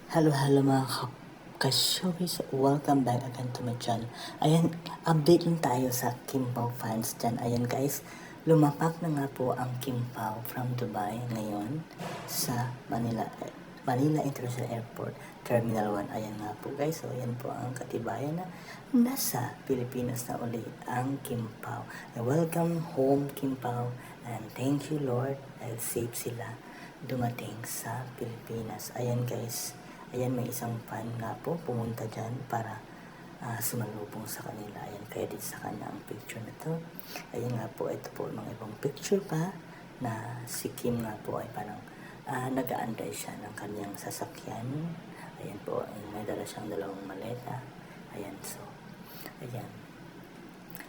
Hello mga ka-showbiz. Welcome back again to my channel. Ayan, update lang tayo sa Kim Pao fans dyan. Ayan guys, lumapak na nga po ang Kim Pao from Dubai ngayon sa Manila International Airport, Terminal 1. Ayan nga po guys, so ayan po ang katibayan na nasa Pilipinas na uli ang Kim Pao. Welcome home Kim Pao, and thank you Lord dahil safe sila dumating sa Pilipinas. Ayan guys, ayan, may isang fan nga po pumunta dyan para sumalubong sa kanila. Ayan, credit sa kanya ang picture na to. Ayan nga po, ito po mga ibang picture pa na si Kim nga po ay parang nag-aantay siya ng kanyang sasakyan. Ayan po, may dala siyang dalawang maleta. Ayan, ayan.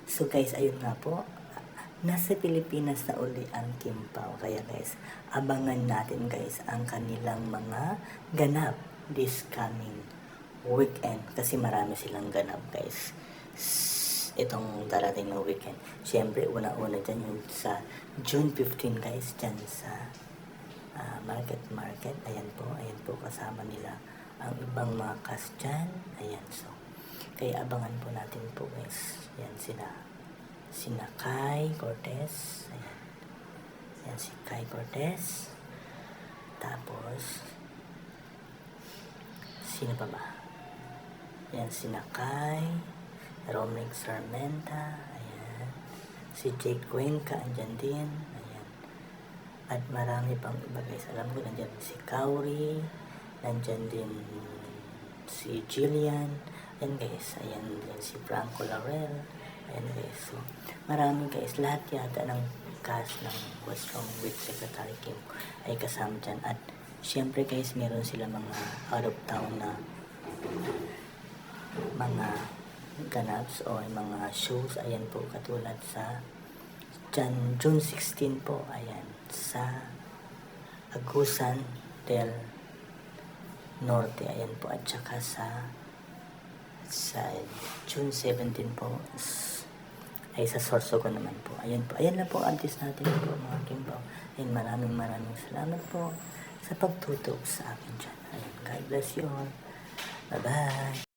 So guys, ayun nga po, nasa Pilipinas na uli ang Kim Pao. Kaya guys, abangan natin guys ang kanilang mga ganap this coming weekend. Kasi marami silang ganap guys itong darating na weekend. Siyempre, una-una dyan yung sa June 15 guys, dyan sa market. Ayan po, kasama nila ang ibang mga cast dyan. Ayan, so kaya abangan po natin po guys. Ayan sina Kai Cortez. Ayan si Kai Cortez. Tapos sino pa ba? Ayan sina Kai, Romnick Sarmenta. Ayan si Jake Cuenca andyan din. Ayan, at marami pang iba guys. Alam ko nandyan si Kauri, nandyan din si Jillian. Ayan guys, ayan din si Franco Laurel. Ayan guys, so marami guys, lahat yata ng cast ng What's Wrong with Secretary Kim ay kasama dyan. At syempre guys, meron sila mga out of town na mga ganaps o mga shows. Ayan po, katulad sa June 16 po, ayan, sa Agusan del Norte. Ayan po, at saka sa June 17 po ay sa Sorsogon naman po. Ayan po. Ayan lang po artist natin po mga Kim Pao. Ayan, maraming salamat po sa pagtutok sa akin dyan. Ayan, God bless you all. Bye-bye.